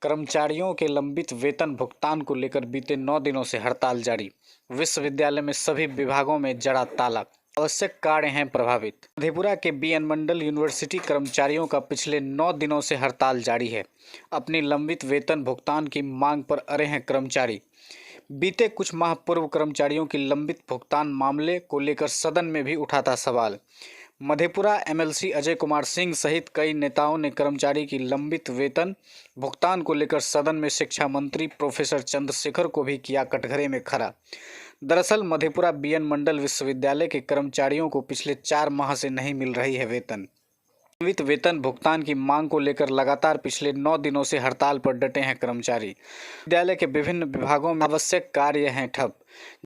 कर्मचारियों के लंबित वेतन भुगतान को लेकर बीते 9 दिनों से हड़ताल जारी। विश्वविद्यालय में सभी विभागों में जड़ा ताला। आवश्यक कार्य हैं प्रभावित। मधेपुरा के बीएन मंडल यूनिवर्सिटी कर्मचारियों का पिछले 9 दिनों से हड़ताल जारी है। अपनी लंबित वेतन भुगतान की मांग पर अड़े हैं कर्मचारी। बीते कुछ माह पूर्व कर्मचारियों की लंबित भुगतान मामले को लेकर सदन में भी उठा था सवाल। मधेपुरा एमएलसी अजय कुमार सिंह सहित कई नेताओं ने कर्मचारी की लंबित वेतन भुगतान को लेकर सदन में शिक्षा मंत्री प्रोफेसर चंद्रशेखर को भी किया कटघरे में खड़ा। दरअसल मधेपुरा बीएन मंडल विश्वविद्यालय के कर्मचारियों को पिछले 4 माह से नहीं मिल रही है वेतन। लंबित वेतन भुगतान की मांग को लेकर लगातार पिछले 9 दिनों से हड़ताल पर डटे हैं कर्मचारी। विद्यालय के विभिन्न विभागों में आवश्यक कार्य हैं ठप।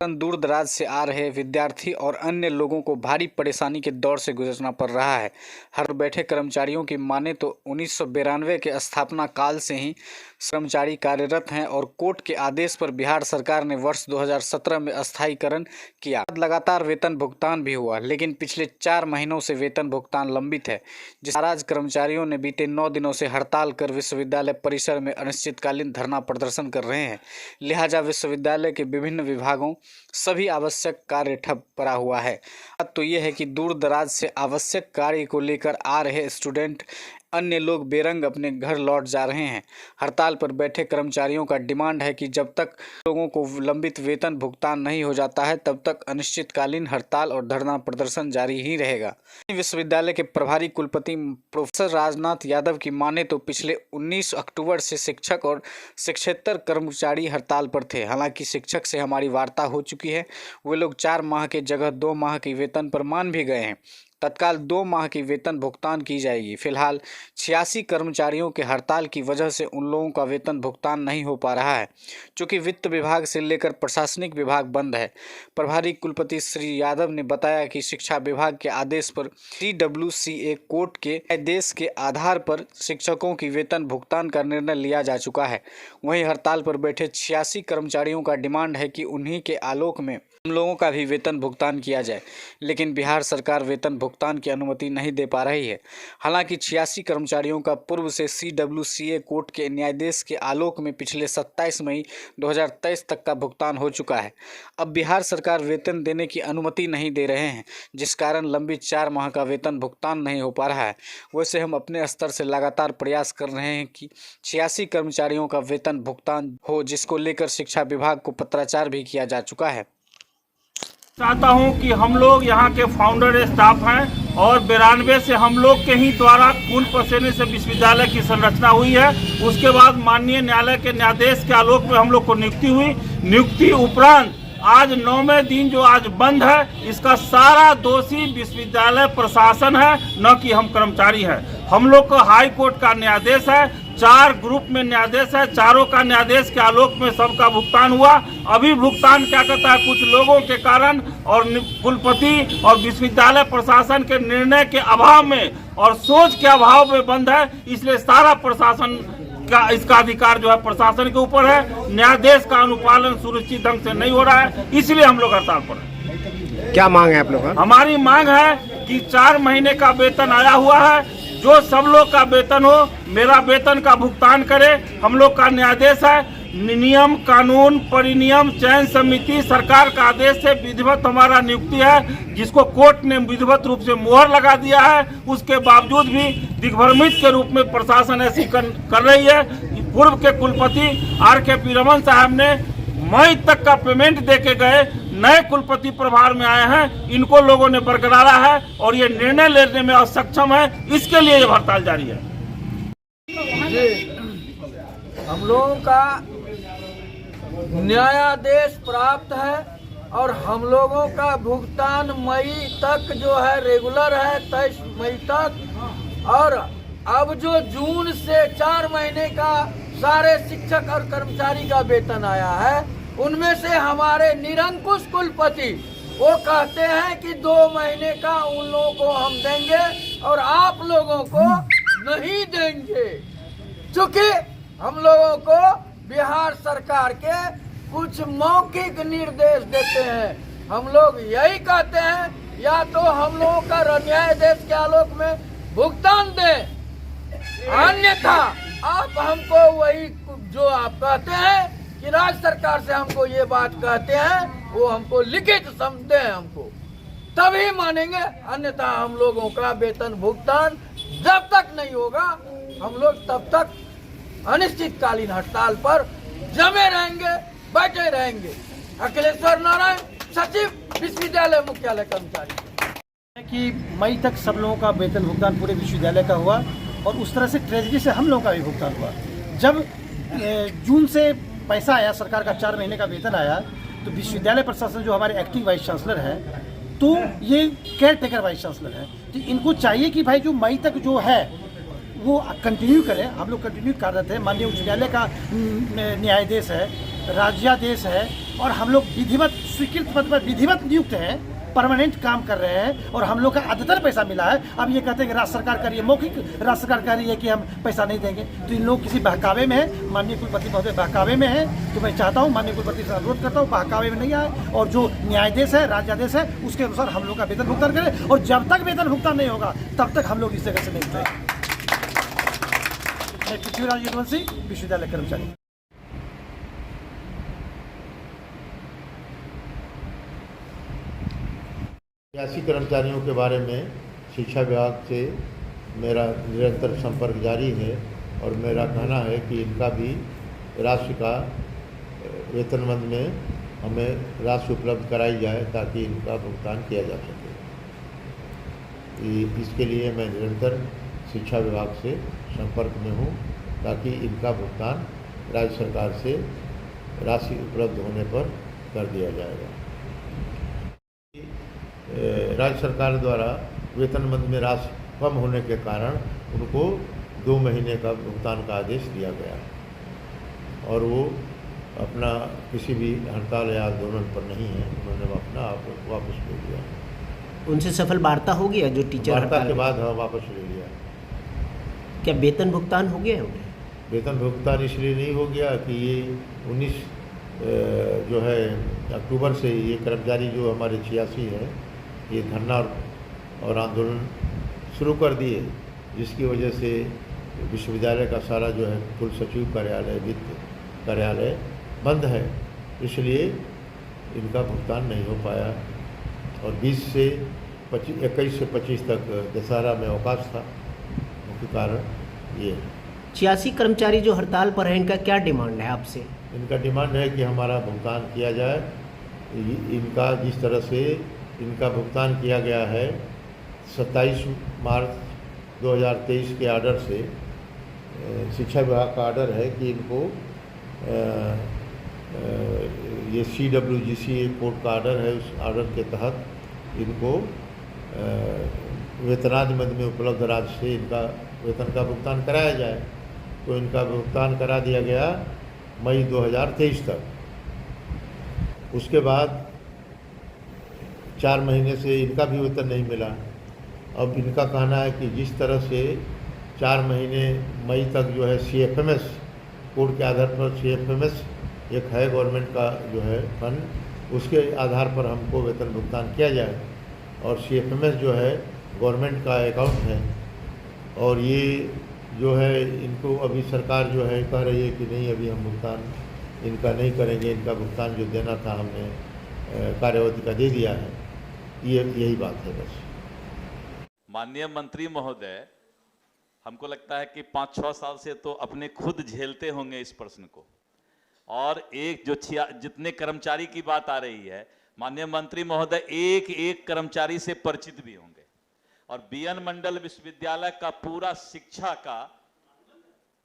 दूर दराज से आ रहे विद्यार्थी और अन्य लोगों को भारी परेशानी के दौर से गुजरना पड़ रहा है। हर बैठे कर्मचारियों की माने तो 1992 के स्थापना काल से ही कर्मचारी कार्यरत हैं और कोर्ट के आदेश पर बिहार सरकार ने वर्ष 2017 में अस्थायीकरण किया। लगातार वेतन भुगतान भी हुआ, लेकिन पिछले 4 महीनों से वेतन भुगतान लंबित है। जिस नाराज कर्मचारियों ने बीते 9 दिनों से हड़ताल कर विश्वविद्यालय परिसर में अनिश्चितकालीन धरना प्रदर्शन कर रहे हैं। लिहाजा विश्वविद्यालय के विभिन्न विभागों सभी आवश्यक कार्य ठप पड़ा हुआ है। बात तो यह है कि दूर दराज से आवश्यक कार्य को लेकर आ रहे स्टूडेंट अन्य लोग बेरंग अपने घर लौट जा रहे हैं। हड़ताल पर बैठे कर्मचारियों का डिमांड है कि जब तक लोगों को लंबित वेतन भुगतान नहीं हो जाता है तब तक अनिश्चितकालीन हड़ताल और धरना प्रदर्शन जारी ही रहेगा। विश्वविद्यालय के प्रभारी कुलपति प्रोफेसर राजनाथ यादव की माने तो पिछले 19 अक्टूबर से शिक्षक और शिक्षेतर कर्मचारी हड़ताल पर थे। हालांकि शिक्षक से हमारी वार्ता हो चुकी है। वे लोग 4 माह की जगह 2 माह की वेतन पर मान भी गए हैं। तत्काल 2 माह की वेतन भुगतान की जाएगी। फिलहाल 86 कर्मचारियों के हड़ताल की वजह से उन लोगों का वेतन भुगतान नहीं हो पा रहा है, चूँकि वित्त विभाग से लेकर प्रशासनिक विभाग बंद है। प्रभारी कुलपति श्री यादव ने बताया कि शिक्षा विभाग के आदेश पर CWCA कोर्ट के आदेश के आधार पर शिक्षकों की वेतन भुगतान का निर्णय लिया जा चुका है। वहीं हड़ताल पर बैठे 86 कर्मचारियों का डिमांड है कि उन्हीं के आलोक में हम लोगों का भी वेतन भुगतान किया जाए, लेकिन बिहार सरकार वेतन भुगतान की अनुमति नहीं दे पा रही है। हालांकि 86 कर्मचारियों का पूर्व से CWCA कोर्ट के न्यायादेश के आलोक में पिछले 27 मई 2023 तक का भुगतान हो चुका है। अब बिहार सरकार वेतन देने की अनुमति नहीं दे रहे हैं, जिस कारण लंबित 4 माह का वेतन भुगतान नहीं हो पा रहा है। वैसे हम अपने स्तर से लगातार प्रयास कर रहे हैं कि 86 कर्मचारियों का वेतन भुगतान हो, जिसको लेकर शिक्षा विभाग को पत्राचार भी किया जा चुका है। चाहता हूं कि हम लोग यहाँ के फाउंडर स्टाफ हैं और 92 से हम लोग के ही द्वारा खून पसीने से विश्वविद्यालय की संरचना हुई है। उसके बाद माननीय न्यायालय के न्यायादेश के आलोक में हम लोग को नियुक्ति हुई। नियुक्ति उपरांत आज 9वें दिन जो आज बंद है, इसका सारा दोषी विश्वविद्यालय प्रशासन है, न कि हम कर्मचारी हैं। हम लोग को हाई कोर्ट का न्यायादेश है, 4 ग्रुप में न्यायादेश है, चारों का न्यायादेश के आलोक में सबका भुगतान हुआ। अभी भुगतान क्या कहता है, कुछ लोगों के कारण और कुलपति और विश्वविद्यालय प्रशासन के निर्णय के अभाव में और सोच के अभाव में बंद है। इसलिए सारा प्रशासन का इसका अधिकार जो है प्रशासन के ऊपर है। न्यायादेश का अनुपालन सुनिश्चित ढंग से नहीं हो रहा है, इसलिए हम लोग हड़ताल पर हैं। क्या मांग है आप लोग? हमारी मांग है कि 4 महीने का वेतन आया हुआ है, जो सब लोग का वेतन हो, मेरा वेतन का भुगतान करे। हम लोग का न्यायादेश है, नियम कानून परिनियम चयन समिति सरकार का आदेश से विधिवत हमारा नियुक्ति है, जिसको कोर्ट ने विधिवत रूप से मुहर लगा दिया है। उसके बावजूद भी दिग्भ्रमित के रूप में प्रशासन ऐसी कर रही है। पूर्व के कुलपति RKP रमन साहब ने मई तक का पेमेंट दे के गए, नए कुलपति प्रभार में आए हैं, इनको लोगों ने बरकरारा है और ये निर्णय लेने में असक्षम है। इसके लिए ये हड़ताल जारी है। हम लोगों का न्यायादेश प्राप्त है और हम लोगों का भुगतान मई तक जो है रेगुलर है, 23 मई तक। और अब जो जून से 4 महीने का सारे शिक्षक और कर्मचारी का वेतन आया है, उनमें से हमारे निरंकुश कुलपति वो कहते हैं कि 2 महीने का उन लोगों को हम देंगे और आप लोगों को नहीं देंगे, क्योंकि हम लोगों को बिहार सरकार के कुछ मौखिक निर्देश देते हैं। हम लोग यही कहते हैं, या तो हम लोगों का न्यायादेश के आलोक में भुगतान दें, अन्यथा आप हमको वही जो आप कहते हैं कि राज्य सरकार से हमको ये बात कहते हैं, वो हमको लिखित समझते हैं हमको, तभी मानेंगे, अन्यथा हम लोगों का वेतन भुगतान जब तक नहीं होगा हम लोग तब तक अनिश्चितकालीन हड़ताल पर जमे रहेंगे, बैठे रहेंगे। अखिलेश्वर नारायण, सचिव, विश्वविद्यालय मुख्यालय कर्मचारी। कि मई तक सब लोगों का वेतन भुगतान पूरे विश्वविद्यालय का हुआ और उस तरह से ट्रेजरी से हम लोगों का भी भुगतान हुआ। जब जून से पैसा आया, सरकार का 4 महीने का वेतन आया, तो विश्वविद्यालय प्रशासन जो हमारे एक्टिंग वाइस चांसलर हैं, तो ये केयर टेकर वाइस चांसलर हैं, तो इनको चाहिए कि भाई जो मई तक जो है वो कंटिन्यू करें। हम लोग कंटिन्यू कर रहे थे। माननीय उच्च न्यायालय का न्यायाधीश है, राज्यादेश है और हम लोग विधिवत स्वीकृत पद पर विधिवत नियुक्त हैं, परमानेंट काम कर रहे हैं और हम लोग का अदतर पैसा मिला है। अब ये कहते हैं कि राज्य सरकार कर रही है, मौखिक राज्य सरकार कह रही है कि हम पैसा नहीं देंगे, तो इन लोग किसी बहकावे में है। माननीय कुलपति महोदय बहकावे में है, तो मैं चाहता हूँ माननीय कुलपति से अनुरोध करता हूँ बहकावे में नहीं आए और जो न्यायाधीश है, राज्यादेश है, उसके अनुसार हम लोग का वेतन भुगतान करें। और जब तक वेतन भुगतान नहीं होगा तब तक हम लोग इस जगह से नहीं उठेंगे। मैं पृथ्वीराज यदुवंशी, विश्वविद्यालय कर्मचारी। सियासी कर्मचारियों के बारे में शिक्षा विभाग से मेरा निरंतर संपर्क जारी है और मेरा कहना है कि इनका भी राशि का वेतनबंद में हमें राशि उपलब्ध कराई जाए ताकि इनका भुगतान किया जा सके। इसके लिए मैं निरंतर शिक्षा विभाग से संपर्क में हूँ ताकि इनका भुगतान राज्य सरकार से राशि उपलब्ध होने पर कर दिया जाएगा। राज्य सरकार द्वारा वेतनबंद में राशि कम होने के कारण उनको 2 महीने का भुगतान का आदेश दिया गया और वो अपना किसी भी हड़ताल या आंदोलन पर नहीं है, उन्होंने अपना वापस ले लिया। उनसे सफल वार्ता हो गया जो टीचर वार्ता के बाद वापस ले लिया। क्या वेतन भुगतान हो गया उन्हें? वेतन भुगतान इसलिए नहीं हो गया कि ये 19 जो है अक्टूबर से ये कर्मचारी जो हमारे 86 है ये धरना और आंदोलन शुरू कर दिए, जिसकी वजह से विश्वविद्यालय का सारा जो है कुल सचिव कार्यालय, वित्त कार्यालय बंद है, इसलिए इनका भुगतान नहीं हो पाया। और 21 से 25 तक दशहरा में अवकाश था, मुख्य कारण ये है। 86 कर्मचारी जो हड़ताल पर हैं, इनका क्या डिमांड है आपसे? इनका डिमांड है कि हमारा भुगतान किया जाए। इनका जिस तरह से इनका भुगतान किया गया है 27 मार्च 2023 के आर्डर से, शिक्षा विभाग का आर्डर है कि इनको ये CWGC कोर्ट का आर्डर है, उस आर्डर के तहत इनको वेतनादि मद में उपलब्ध राशि से इनका वेतन का भुगतान कराया जाए। तो इनका भुगतान करा दिया गया मई 2023 तक। उसके बाद 4 महीने से इनका भी वेतन नहीं मिला। अब इनका कहना है कि जिस तरह से 4 महीने मई तक जो है CFMS कोड के आधार पर, CFMS एक है गवर्नमेंट का जो है फंड, उसके आधार पर हमको वेतन भुगतान किया जाए। और CFMS जो है गवर्नमेंट का अकाउंट है और ये जो है इनको अभी सरकार जो है कह रही है कि नहीं, अभी हम भुगतान इनका नहीं करेंगे, इनका भुगतान जो देना था हमने कार्यवती का दे दिया है। यही बात है बस। माननीय मंत्री महोदय, हमको लगता है कि 5-6 साल से तो अपने खुद झेलते होंगे इस प्रश्न को, और एक जो जितने कर्मचारी की बात आ रही है, माननीय मंत्री महोदय एक एक कर्मचारी से परिचित भी होंगे। और बीएन मंडल विश्वविद्यालय का पूरा शिक्षा का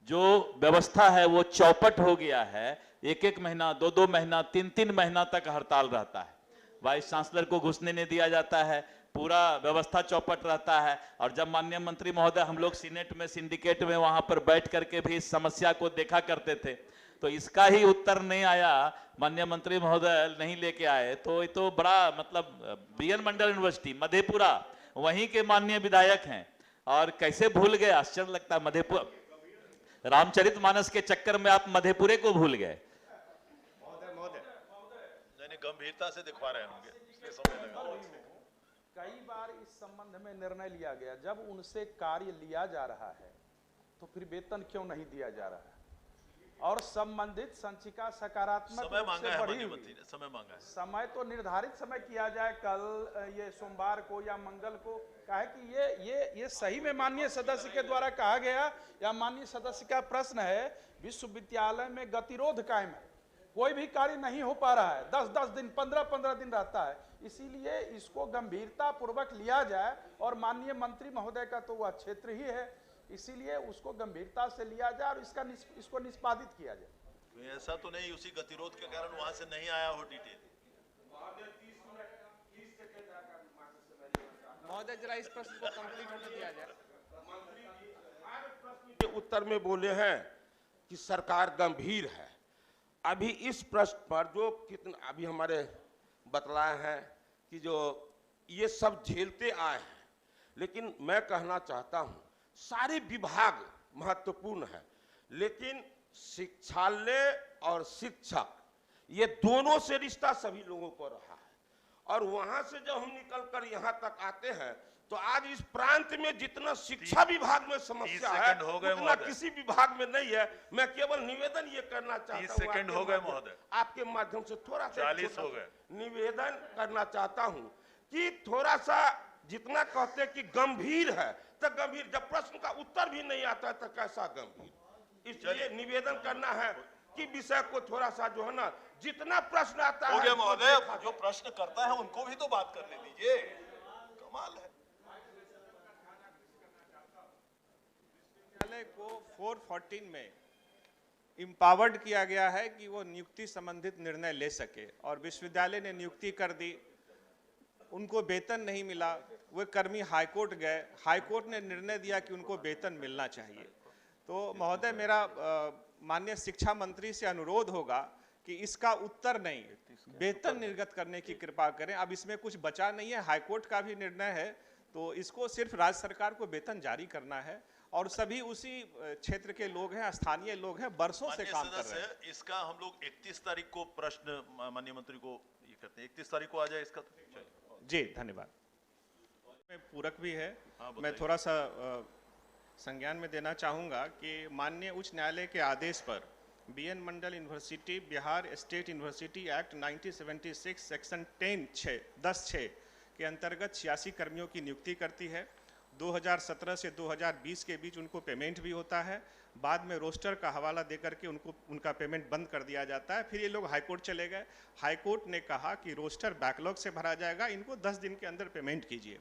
जो व्यवस्था है वो चौपट हो गया है। 1-1 महीना, 2-2 महीना, 3-3 महीना तक हड़ताल रहता है। वाइस चांसलर को घुसने नहीं दिया जाता है, पूरा व्यवस्था चौपट रहता है। और जब माननीय मंत्री महोदय हम लोग सीनेट में, सिंडिकेट में वहां पर बैठ करके भी इस समस्या को देखा करते थे, तो इसका ही उत्तर नहीं आया, माननीय मंत्री महोदय नहीं लेके आए। तो ये तो बड़ा मतलब बीएन मंडल यूनिवर्सिटी मधेपुरा, वहीं के माननीय विधायक हैं और कैसे भूल गए, आश्चर्य लगता है। मधेपुरा, रामचरितमानस के चक्कर में आप मधेपुरे को भूल गए। गंभीरता से दिखवा रहे होंगे, इसलिए समय लगा। कई बार इस संबंध में निर्णय लिया गया, जब उनसे कार्य लिया जा रहा है तो फिर वेतन क्यों नहीं दिया जा रहा है? और संबंधित संचिका सकारात्मक समय रूप मांगा से है बढ़ी माननीय हुई। मंत्री ने, समय मांगा है। समय तो निर्धारित समय किया जाए, कल ये सोमवार को या मंगल को। कहा कि ये सही में माननीय सदस्य के द्वारा कहा गया या माननीय सदस्य का प्रश्न है, विश्वविद्यालय में गतिरोध कायम है, कोई भी कार्य नहीं हो पा रहा है, 10-10 दिन 15-15 दिन रहता है, इसीलिए इसको गंभीरता पूर्वक लिया जाए। और माननीय मंत्री महोदय का तो वह क्षेत्र ही है, इसीलिए उसको गंभीरता से लिया जाए और इसको निष्पादित किया जाए। तो ऐसा तो नहीं उसी गतिरोध के कारण वहां से नहीं आया हो डिटेल। महोदय जरा इस प्रश्न को कंप्लीट होने दिया जाए। के उत्तर में बोले हैं कि सरकार गंभीर है। अभी इस प्रश्न पर जो कितना अभी हमारे बतलाए हैं कि जो ये सब झेलते आए हैं, लेकिन मैं कहना चाहता हूं सारे विभाग महत्वपूर्ण है, लेकिन शिक्षालय और शिक्षक ये दोनों से रिश्ता सभी लोगों को रहा है। और वहां से जब हम निकलकर यहाँ तक आते हैं तो आज इस प्रांत में जितना शिक्षा विभाग में समस्या है उतना किसी विभाग में नहीं है। मैं केवल निवेदन ये करना चाहता हूँ, 30 सेकंड हो गए महोदय, आपके माध्यम से थोड़ा सा 40 हो गए। निवेदन करना चाहता हूँ कि थोड़ा सा जितना कहते कि गंभीर है तो गंभीर, जब प्रश्न का उत्तर भी नहीं आता है तो कैसा गंभीर। इसलिए निवेदन करना है कि विषय को थोड़ा सा जो है ना, जितना प्रश्न आता है महोदय, जो प्रश्न करता है उनको भी तो बात करने दीजिए, कमाल है। विश्वविद्यालय को 414 में इम्पावर्ड किया गया है कि वो नियुक्ति संबंधित निर्णय ले सके, और विश्वविद्यालय ने नियुक्ति कर दी, उनको वेतन नहीं मिला, वे कर्मी हाईकोर्ट गए, हाईकोर्ट ने निर्णय दिया कि उनको वेतन मिलना चाहिए। तो महोदय मेरा माननीय शिक्षा मंत्री से अनुरोध होगा कि इसका उत्तर नहीं, वेतन निर्गत करने की कृपा करें। अब इसमें कुछ बचा नहीं है, हाईकोर्ट का भी निर्णय है, तो इसको सिर्फ राज्य सरकार को वेतन जारी करना है। और सभी उसी क्षेत्र के लोग हैं, स्थानीय लोग हैं, बरसों से काम कर रहे हैं। इसका हम लोग 31 तारीख को प्रश्न माननीय मंत्री को ये करते हैं, 31 तारीख को आ जाए इसका। जी धन्यवाद। में पूरक भी है, मैं थोड़ा सा संज्ञान में देना चाहूँगा कि माननीय उच्च न्यायालय के आदेश पर BN Mandal university Bihar state university act 1976 section 10(6) के अंतर्गत 86 कर्मियों की नियुक्ति करती है। 2017 से 2020 के बीच उनको पेमेंट भी होता है, बाद में रोस्टर का हवाला देकर के उनका पेमेंट बंद कर दिया जाता है। फिर ये लोग हाईकोर्ट चले गए, हाईकोर्ट ने कहा कि रोस्टर बैकलॉग से भरा जाएगा, इनको 10 दिन के अंदर पेमेंट कीजिए।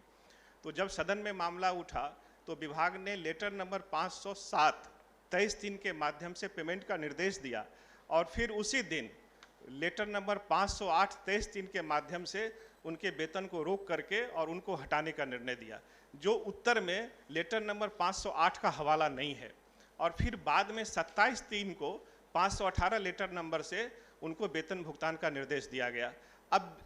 तो जब सदन में मामला उठा तो विभाग ने लेटर नंबर 507 23/3 के माध्यम से पेमेंट का निर्देश दिया, और फिर उसी दिन लेटर नंबर 508 23/3 के माध्यम से उनके वेतन को रोक करके और उनको हटाने का निर्णय दिया, जो उत्तर में लेटर नंबर 508 का हवाला नहीं है। और फिर बाद में 27/3 को 518 लेटर नंबर से उनको वेतन भुगतान का निर्देश दिया गया। अब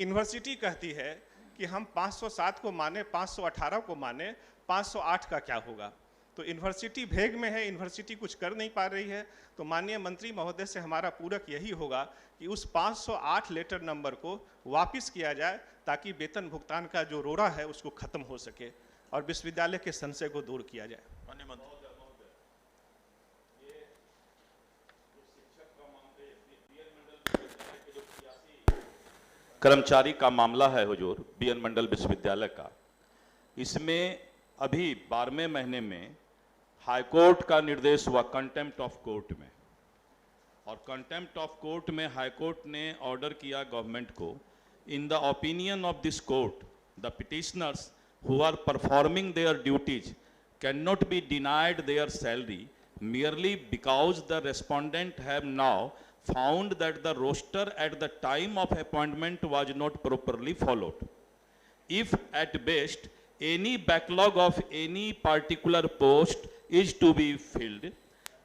यूनिवर्सिटी कहती है कि हम 507 को माने, 518 को माने, 508 का क्या होगा। तो यूनिवर्सिटी भेग में है, यूनिवर्सिटी कुछ कर नहीं पा रही है। तो माननीय मंत्री महोदय से हमारा पूरक यही होगा कि उस 508 लेटर नंबर को वापस किया जाए, ताकि वेतन भुगतान का जो रोड़ा है उसको खत्म हो सके और विश्वविद्यालय के संशय को दूर किया जाए। माननीय मंत्री, कर्मचारी का मामला है हुजूर, बीएन मंडल विश्वविद्यालय का। इसमें अभी 12वें महीने में हाईकोर्ट का निर्देश हुआ कंटेम्प्ट ऑफ कोर्ट में, और कंटेम्प्ट ऑफ कोर्ट में हाईकोर्ट ने ऑर्डर किया गवर्नमेंट को, in the opinion of this court the petitioners who are performing their duties can not be denied their salary merely because the respondent have now found that the roster at the time of appointment was not properly followed. If at best any backlog of any particular post is to be filled,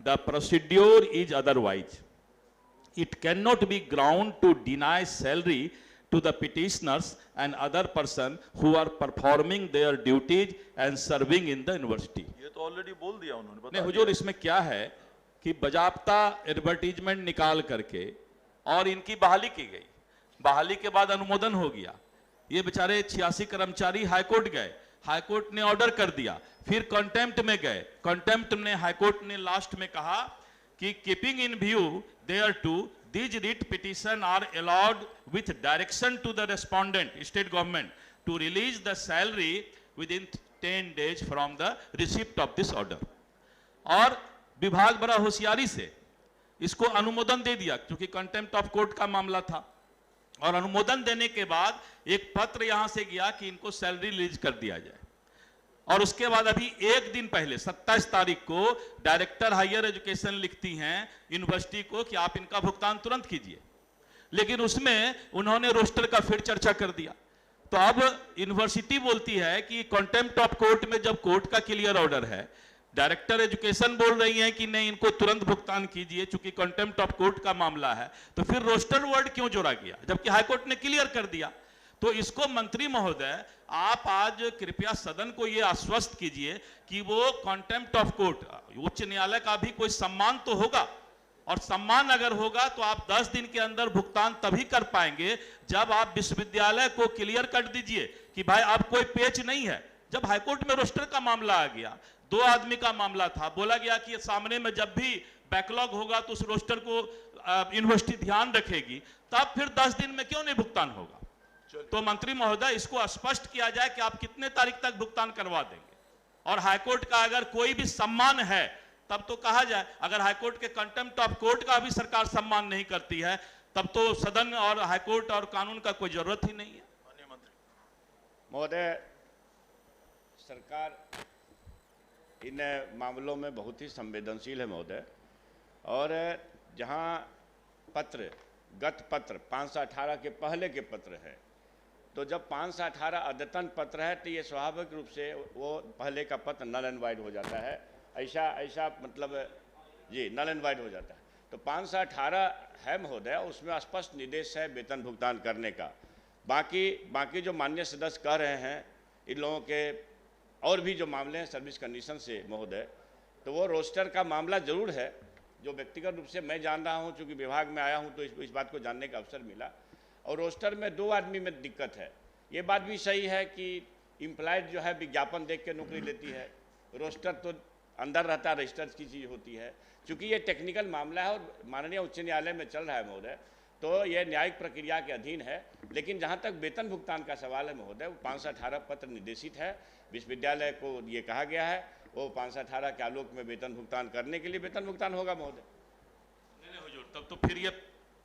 the procedure is otherwise. It cannot be ground to deny salary to the petitioners and other person who are performing their duties and serving in the university. ये तो already बोल दिया उन्होंने। नहीं हुजूर, इसमें क्या है कि बजाबता एडवर्टीजमेंट निकाल करके और इनकी बहाली की गई, बहाली के बाद अनुमोदन हो गया। ये बेचारे 86 कर्मचारी हाईकोर्ट गए, हाईकोर्ट ने ऑर्डर कर दिया, फिर कंटेम्प्ट में गए, कंटेम्प्ट में हाईकोर्ट ने लास्ट में कहा कि keeping in view there to these writ petition are allowed with direction to the respondent state government to release the salary within 10 days from the receipt of this order। और विभाग बड़ा होशियारी से इसको अनुमोदन दे दिया, क्योंकि कंटेम्प्ट ऑफ कोर्ट का मामला था। और अनुमोदन देने के बाद एक पत्र यहां से गया कि इनको सैलरी रिलीज कर दिया जाए। और उसके बाद अभी एक दिन पहले 27 तारीख को डायरेक्टर हायर एजुकेशन लिखती हैं यूनिवर्सिटी को कि आप इनका भुगतान तुरंत कीजिए, लेकिन उसमें उन्होंने रोस्टर का फिर चर्चा कर दिया। तो अब यूनिवर्सिटी बोलती है कि कंटेम्प्ट ऑफ कोर्ट में जब कोर्ट का क्लियर ऑर्डर है, डायरेक्टर एजुकेशन बोल रही है कि नहीं इनको तुरंत भुगतान कीजिए चूंकि कंटेम्प्ट ऑफ कोर्ट का मामला है, तो फिर रोस्टर वर्ड क्यों जोड़ा गया जबकि हाईकोर्ट ने क्लियर कर दिया। तो इसको मंत्री महोदय आप आज कृपया सदन को यह आश्वस्त कीजिए कि वो कंटेम्प्ट ऑफ कोर्ट, उच्च न्यायालय का भी कोई सम्मान तो होगा, और सम्मान अगर होगा तो आप 10 दिन के अंदर भुगतान तभी कर पाएंगे जब आप विश्वविद्यालय को क्लियर कर दीजिए कि भाई अब कोई पेच नहीं है। जब हाईकोर्ट में रोस्टर का मामला आ गया, 2 आदमी का मामला था, बोला गया कि सामने में जब भी बैकलॉग होगा तो उस रोस्टर को यूनिवर्सिटी ध्यान रखेगी, तब फिर 10 दिन में क्यों नहीं भुगतान होगा। तो मंत्री महोदय इसको स्पष्ट किया जाए कि आप कितने तारीख तक भुगतान करवा देंगे। और हाईकोर्ट का अगर कोई भी सम्मान है तब तो कहा जाए, अगर हाईकोर्ट के कंटेम्प्ट ऑफ कोर्ट का भी सरकार सम्मान नहीं करती है तब तो सदन और हाईकोर्ट और कानून का कोई जरूरत ही नहीं है। महोदय, सरकार इन मामलों में बहुत ही संवेदनशील है महोदय, और जहां पत्र गत पत्र 518 के पहले के पत्र है, तो जब 518 अद्यतन पत्र है तो ये स्वाभाविक रूप से वो पहले का पत्र नल एंड वाइड हो जाता है। ऐसा मतलब जी नल एंड वाइड हो जाता है। तो 518 है महोदय, उसमें स्पष्ट निर्देश है वेतन भुगतान करने का। बाकी जो माननीय सदस्य कह रहे हैं इन लोगों के और भी जो मामले हैं सर्विस कंडीशन से महोदय, तो वो रोस्टर का मामला जरूर है जो व्यक्तिगत रूप से मैं जान रहा हूं, चूंकि विभाग में आया हूं तो इस बात को जानने का अवसर मिला। और रोस्टर में 2 आदमी में दिक्कत है। ये बात भी सही है कि इम्प्लॉयड जो है विज्ञापन देख के नौकरी लेती है, रोस्टर तो अंदर रहता है, रजिस्टर की चीज़ होती है। चूँकि ये टेक्निकल मामला है और माननीय उच्च न्यायालय में चल रहा है महोदय, तो ये न्यायिक प्रक्रिया के अधीन है। लेकिन जहाँ तक वेतन भुगतान का सवाल है महोदय, वो 518 पत्र निर्देशित है, विश्वविद्यालय को ये कहा गया है वो 518 के आलोक में वेतन भुगतान करने के लिए वेतन भुगतान होगा महोदय। नहीं हुजूर, तब तो फिर ये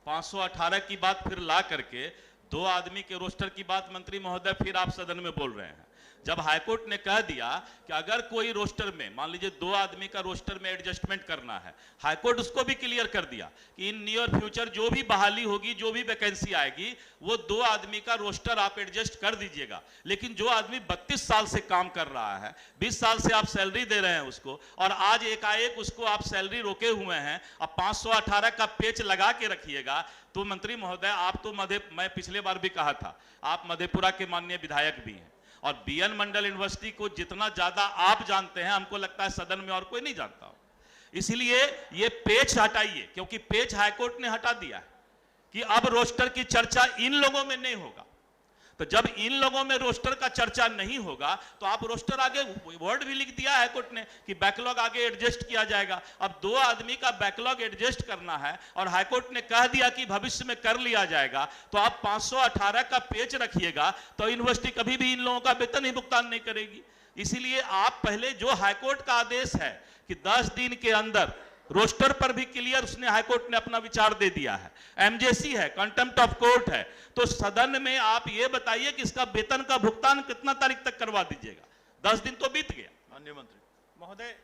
518 की बात फिर ला करके 2 आदमी के रोस्टर की बात मंत्री महोदय फिर आप सदन में बोल रहे हैं। जब हाईकोर्ट ने कह दिया कि अगर कोई रोस्टर में मान लीजिए 2 आदमी का रोस्टर में एडजस्टमेंट करना है, हाईकोर्ट उसको भी क्लियर कर दिया कि इन नियर फ्यूचर जो भी बहाली होगी, जो भी वैकेंसी आएगी, वो 2 आदमी का रोस्टर आप एडजस्ट कर दीजिएगा। लेकिन जो आदमी 32 साल से काम कर रहा है, 20 साल से आप सैलरी दे रहे हैं उसको, और आज एकाएक उसको आप सैलरी रोके हुए हैं, अब 518 का पेच लगा के रखिएगा। तो मंत्री महोदय आप तो मैं पिछले बार भी कहा था, आप मधेपुरा के माननीय विधायक भी हैं, और बीएन मंडल यूनिवर्सिटी को जितना ज्यादा आप जानते हैं, हमको लगता है सदन में और कोई नहीं जानता हो। इसलिए ये पेच हटाइए, क्योंकि पेच हाईकोर्ट ने हटा दिया है कि अब रोस्टर की चर्चा इन लोगों में नहीं होगा। तो जब इन लोगों में रोस्टर का चर्चा नहीं होगा तो आप रोस्टर आगे वर्ड भी लिख दिया हाईकोर्ट ने कि बैकलॉग आगे एडजस्ट किया जाएगा। अब 2 आदमी का बैकलॉग एडजस्ट करना है और हाईकोर्ट ने कह दिया कि भविष्य में कर लिया जाएगा, तो आप 518 का पेच रखिएगा तो यूनिवर्सिटी कभी भी इन लोगों का वेतन ही भुगतान नहीं करेगी। इसीलिए आप पहले जो हाईकोर्ट का आदेश है कि 10 दिन के अंदर रोस्टर पर भी क्लियर उसने हाईकोर्ट ने अपना विचार दे दिया है, एमजेसी है, कंटेम्प्ट ऑफ कोर्ट है, तो सदन में आप ये बताइए कि इसका वेतन का भुगतान कितना तारीख तक करवा दीजिएगा। 10 दिन तो बीत गया। माननीय मंत्री महोदय